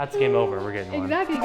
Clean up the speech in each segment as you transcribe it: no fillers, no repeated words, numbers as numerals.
That's game over. We're getting one. Exactly.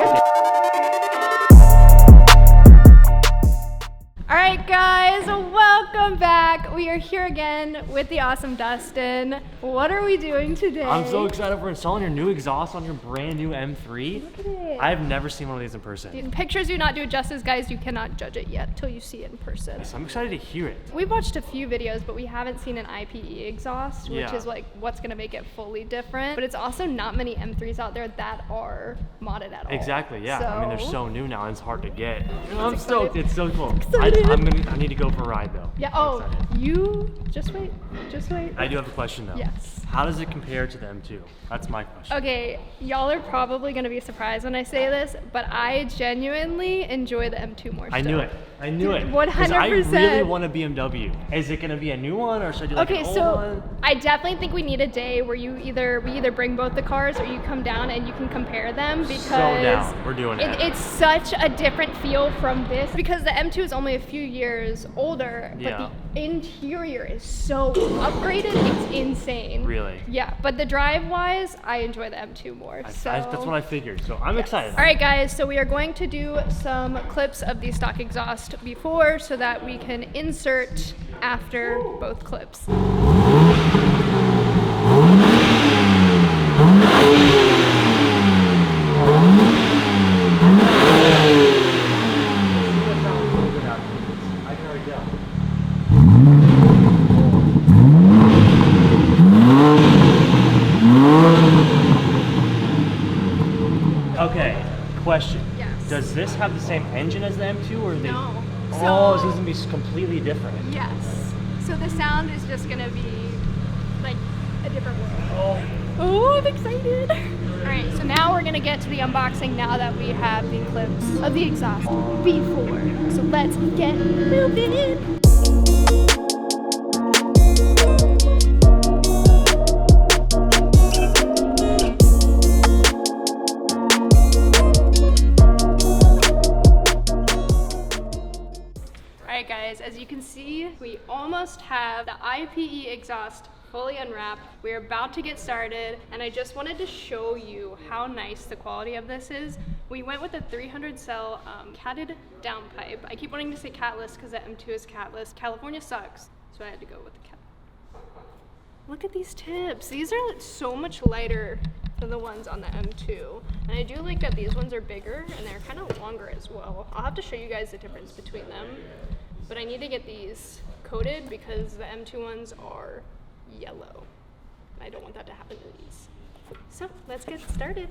All right, guys, welcome back. We are here again with the awesome Dustin. What are we doing today? I'm so excited for installing your new exhaust on your brand new M3. Look at it. I've never seen one of these in person. Dude, pictures do not do it justice, guys. You cannot judge it yet till you see it in person. So I'm excited to hear it. We've watched a few videos, but we haven't seen an iPE exhaust, which Yeah. is like what's gonna make it fully different. But it's also not many M3s out there that are modded at all. Exactly, yeah. I mean, they're so new now, and it's hard to get. I'm excited. stoked. It's so cool. Excited. I need to go for a ride, though. Yeah, I'm excited. you just wait. I do have a question, though. Yes. How does it compare to the M2? That's my question. Okay, y'all are probably gonna be surprised when I say this, but I genuinely enjoy the M2 more. I knew it. I knew it. 100%. I really want a BMW. Is it gonna be a new one, or should I do like an old one? I definitely think we need a day where we either bring both the cars or you come down and you can compare them, because So down. We're doing it. It's such a different feel from this, because the M2 is only a few years older, Yeah. but the interior is so upgraded, it's insane. Really? Yeah, but the drive-wise, I enjoy the M2 more. That's what I figured. So I'm excited. All right, guys, so we are going to do some clips of the stock exhaust before so that we can insert after both clips. Okay, question. Yes. Does this have the same engine as the M2, or they? No. Oh, so this is gonna be completely different. Yes. So the sound is just gonna be like a different world. Oh. Oh, I'm excited. All right, so now we're gonna get to the unboxing now that we have the clips of the exhaust before. So let's get moving. Alright guys, as you can see, we almost have the iPE exhaust fully unwrapped. We're about to get started, and I just wanted to show you how nice the quality of this is. We went with a 300 cell catted downpipe. I keep wanting to say catless because the M2 is catless. California sucks, so I had to go with the cat. Look at these tips. These are so much lighter than the ones on the M2. And I do like that these ones are bigger and they're kind of longer as well. I'll have to show you guys the difference between them. But I need to get these coated because the M2 ones are yellow. I don't want that to happen to these. So let's get started.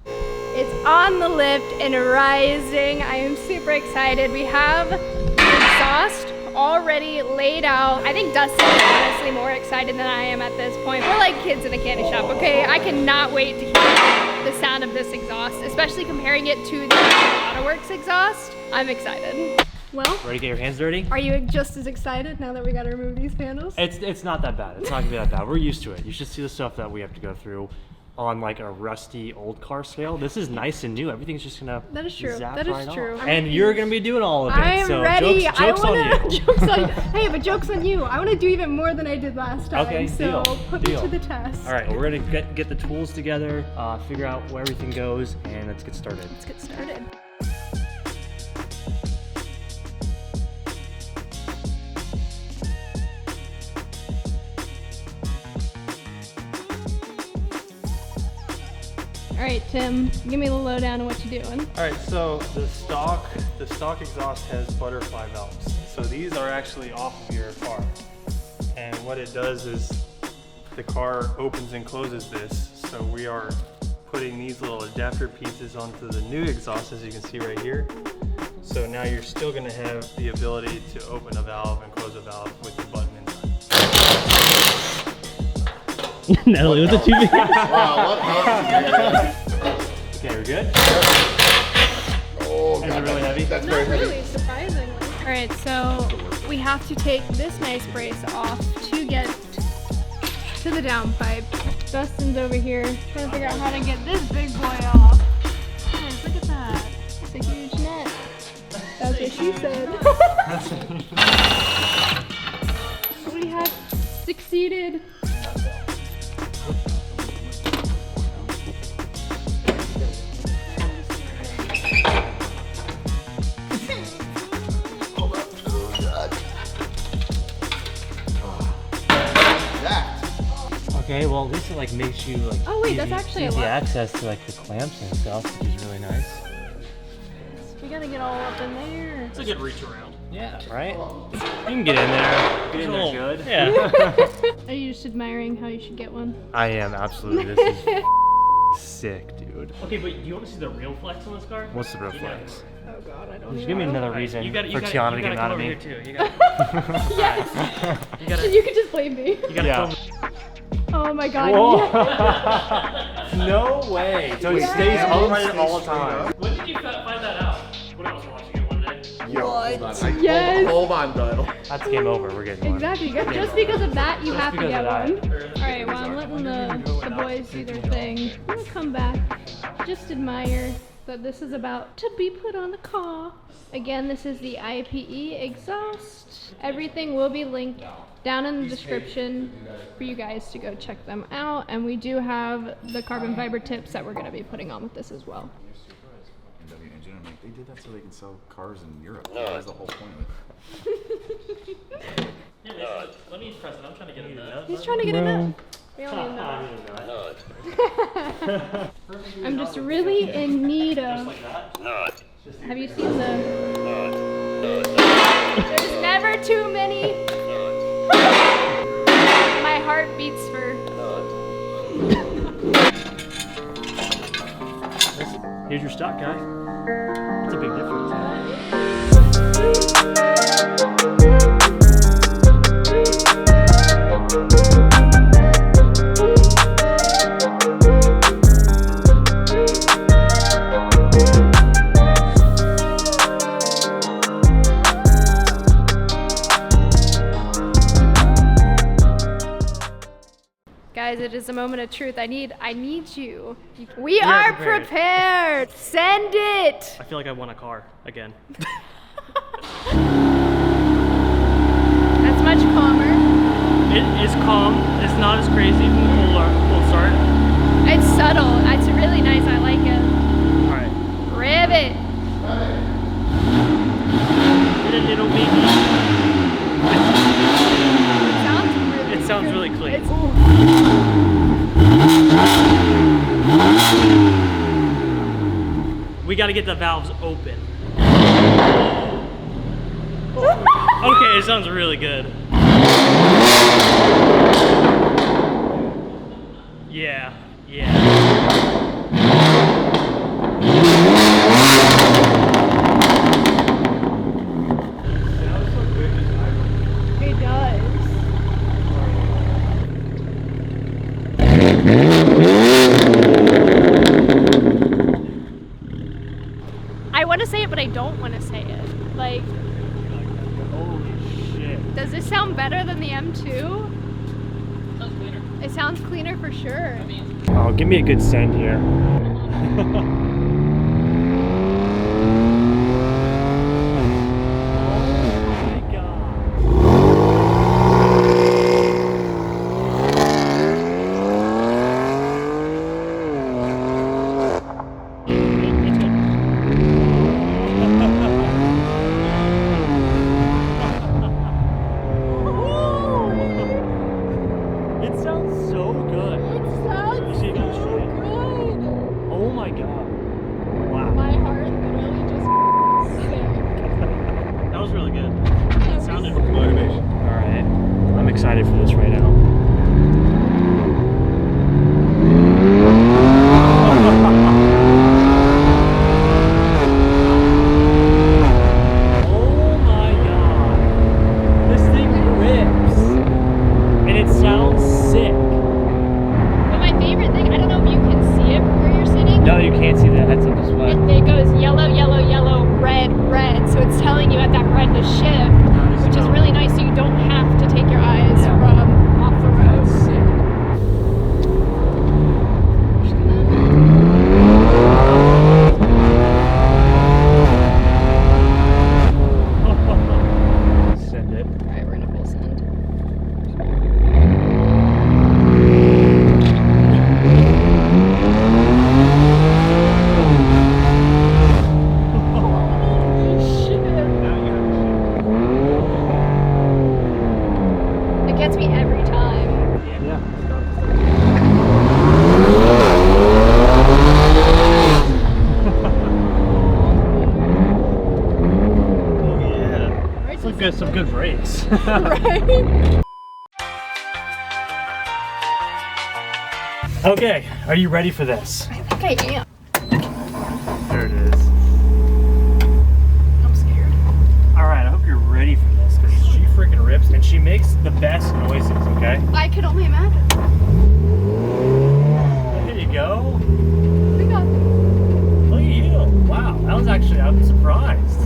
It's on the lift and rising. I am super excited. We have the exhaust already laid out. I think Dustin is honestly more excited than I am at this point. We're like kids in a candy shop, okay? I cannot wait to hear the sound of this exhaust, especially comparing it to the AutoWorks exhaust. I'm excited. Well, Ready to get your hands dirty? are you just as excited now that we got to remove these panels? It's not that bad. It's not gonna be that bad. We're used to it. You should see the stuff that we have to go through on like a rusty old car scale. This is nice and new. Everything's just gonna That is true. zap That is right true. off. And you're gonna be doing all of it. I'm so ready. Jokes on you. Jokes on you. Hey, but joke's on you. I want to do even more than I did last time. Okay, so deal, put deal. me to the test. All right, well, we're gonna get the tools together, figure out where everything goes, and let's get started. Let's get started. All right, Tim, give me the lowdown on what you're doing. All right, so the stock exhaust has butterfly valves. So these are actually off of your car. And what it does is the car opens and closes this. So we are putting these little adapter pieces onto the new exhaust, as you can see right here. So now you're still gonna have the ability to open a valve and close a valve with the button inside. Natalie, what's the two fingers? Wow, what else? Okay, we're good? Oh, Is it God, really heavy? That's Not very heavy. really, surprisingly. All right, so we have to take this nice brace off to get to the downpipe. Dustin's over here trying to figure out how to get this big boy off. Guys, look at that. It's a huge net. That's what she said. We have succeeded. Well, at least it like makes you like. Oh, wait, that's actually a easy lot. access to like the clamps and stuff, which is really nice. We gotta get all up in there. It's a good reach around. Yeah. Right. You can get in there. Get in there good. Yeah. Are you just admiring how you should get one? I am absolutely. This is sick, dude. Okay, but you want to see the real flex on this car? What's the real flex? Oh god, I don't Just give me another reason for Tiana to get gotta mad come at over me. here too. You gotta, Yes. You could just blame me. you gotta Yeah. film. Oh my god. Whoa. No way. So he stays upright all the time. When did you find that out? When I was watching it one day. Yo, hold on. Yes. Hold on, Doyle. That's game over. We're getting one. Exactly. Just because of that, you have to because get of that. one. Alright, well, I'm letting the boys do their thing. I'm gonna come back. Just admire that this is about to be put on the car. Again, this is the iPE exhaust. Everything will be linked down in the description for you guys to go check them out. And we do have the carbon fiber tips that we're gonna be putting on with this as well. BMW engine. I'm like, they did that so they can sell cars in Europe. That was the whole point of it. Yeah, let me press it. I'm trying to get it done. He's trying to get it up. We all need that. I'm just really in need of. Have you seen the? There's never too many. My heart beats for. Here's your stock, guy. It's a big difference. Guys, it is a moment of truth. I need you. We are prepared. Send it. I feel like I won a car again. That's much calmer. It is calm. It's not as crazy from the full start. It's subtle. It's really nice. I like it. All right. Rivet. It'll maybe. It sounds really clean. We got to get the valves open. Okay, it sounds really good. Yeah, It does. I want to say it, but I don't want to say it. Like, holy shit. does this sound better than the M2? Sounds cleaner. It sounds cleaner for sure. Oh, give me a good send here. It sounds so good. It sounds You see it going so straight? good. Oh my god. Wow. My heart literally just sank. That was really good. It sounded Motivation. All right. I'm excited for this right now. Oh my god. This thing rips. And it sounds sick. But my favorite thing, I don't know if you can see it from where you're sitting. No, you can't see the heads-up display. It goes yellow, yellow, yellow, red, red. So it's telling you at that red to shift, which is really nice. So you don't have to take your eyes from off the road. That's sick. Send it. All right, we're gonna full send. Holy shit. Some good brakes. Right? Okay, are you ready for this? I think I am. There it is. I'm scared. Alright, I hope you're ready for this because she freaking rips and she makes the best noises, okay? I could only imagine. There you go. We got Look at you. Wow, that was actually, I'm surprised.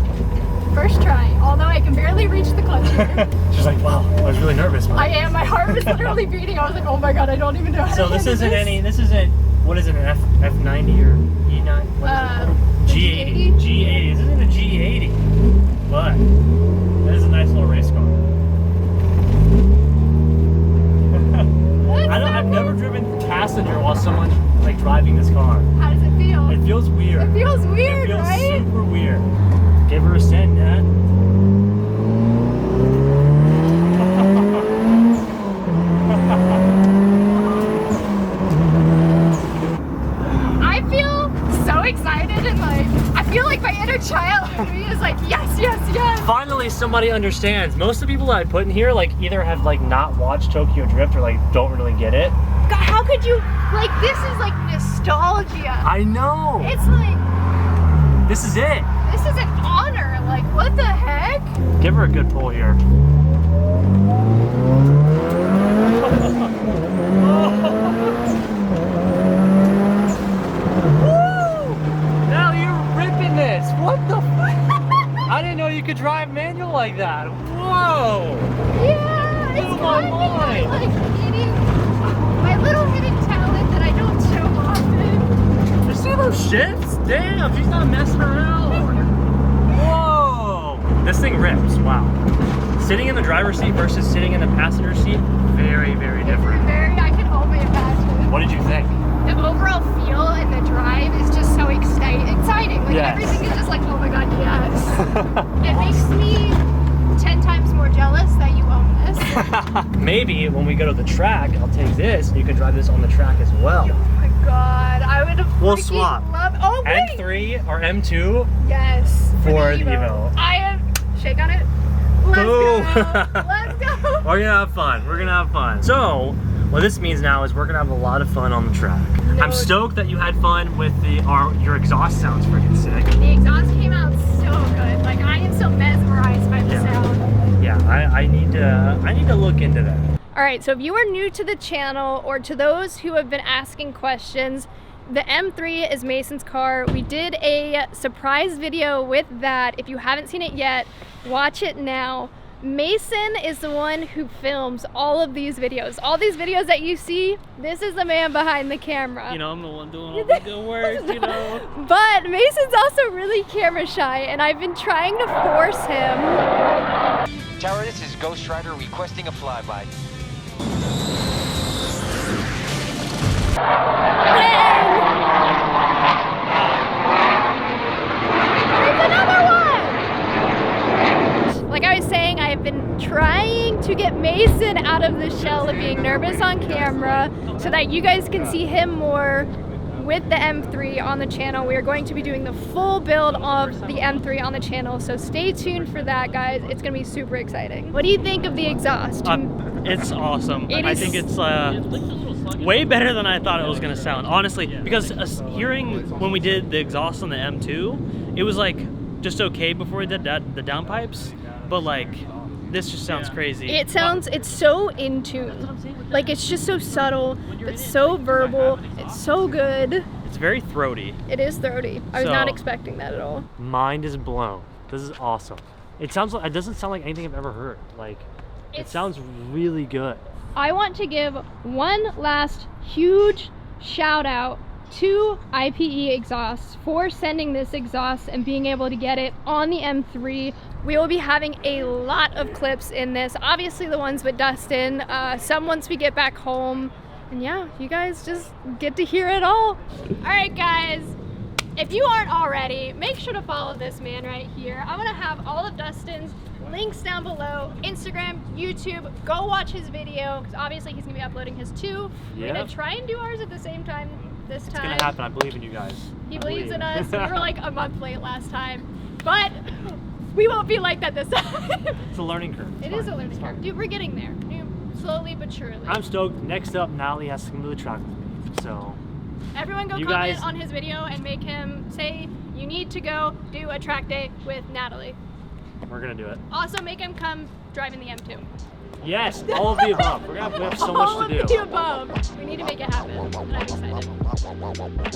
first try, although I can barely reach the clutch here. She's like, wow, I was really nervous. I am. My heart was literally beating. I was like, oh my god, I don't even know how So to this handle isn't this. any, this isn't, what is it, an F90 or E9? What is it? The G80. G80. This isn't a G80, but that is a nice little race car. I've never driven passenger while someone's like driving this car. How does it feel? It feels weird. It feels weird, It feels right? super weird. Give her a send, Nat. I feel so excited and like, I feel like my inner child in me is like, yes, yes, yes. Finally, somebody understands. Most of the people that I put in here like either have like not watched Tokyo Drift or like don't really get it. God, how could you, like, this is like nostalgia. I know. It's like, This is it. this is an honor. Like, what the heck? Give her a good pull here. Woo! Now you're ripping this. What the I didn't know you could drive manual like that. Whoa! Yeah, it's Blew my kind of mind. like hidden, my little hidden talent that I don't show often. You see those shifts? Damn, she's not messing around. Whoa! This thing rips. Wow. Sitting in the driver's seat versus sitting in the passenger seat, very, very different. I can only imagine. What did you think? The overall feel and the drive is just so exciting. Like Yes. everything is just like, oh my god, yes. It makes me 10 times more jealous that you own this. Maybe when we go to the track, I'll take this and you can drive this on the track as well. Oh my god, I would have We'll freaking swap. loved. Oh wait. M3 or M2 Yes. for the Evo. I am. Shake on it. Let's Boom. go. Let's go. We're gonna have fun. We're gonna have fun. So, what this means now is we're gonna have a lot of fun on the track. No. I'm stoked that you had fun with your exhaust sounds freaking sick. The exhaust came out so good. Like I am so mesmerized by the Yeah. sound. Yeah, I need to look into that. All right, so if you are new to the channel or to those who have been asking questions, the M3 is Mason's car. We did a surprise video with that. If you haven't seen it yet, watch it now. Mason is the one who films all of these videos. All these videos that you see, this is the man behind the camera. You know, I'm the one doing all the good work, you know. But Mason's also really camera shy, and I've been trying to force him. Tower, this is Ghost Rider requesting a flyby. There's another one! Like I was saying, I've been trying to get Mason out of the shell of being nervous on camera so that you guys can see him more with the M3 on the channel. We are going to be doing the full build of the M3 on the channel, so stay tuned for that, guys. It's gonna be super exciting. What do you think of the exhaust? It's awesome. It I is- think it's way better than I thought it was gonna sound, honestly. Because hearing when we did the exhaust on the M2, it was like just okay before we did the downpipes, but like this just sounds crazy. It sounds, it's so in tune. Like it's just so subtle, but so verbal. It's so good. It's very throaty. It is throaty. I was not So- expecting that at all. Mind is blown. This is awesome. It doesn't sound like anything I've ever heard. Like, it It's- sounds really good. I want to give one last huge shout out to iPE Exhaust for sending this exhaust and being able to get it on the M3. We will be having a lot of clips in this. Obviously the ones with Dustin, some once we get back home. And yeah, you guys just get to hear it all. All right, guys. If you aren't already, make sure to follow this man right here. I'm gonna have all of Dustin's links down below. Instagram, YouTube, go watch his video, because obviously he's gonna be uploading his too. We're gonna Yep. try and do ours at the same time this It's time. gonna happen. I believe in you guys. He I believes in believe. us. We were like a month late last time. But We won't be like that this time. It's a learning curve. It is a learning curve. Dude, we're getting there. Slowly but surely. I'm stoked. Next up, Natalie has to come to the track with me. So everyone go you comment guys- on his video and make him say you need to go do a track day with Natalie. we're gonna do it. Also make him come drive in the M2. Yes, all of the above. We have so much to do. All of the above. We need to make it happen. And I'm excited.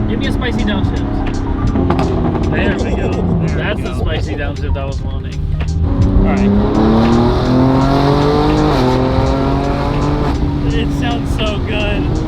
Give me a spicy downshift. There we go. That's the spicy downshift I was wanting. Alright. It sounds so good.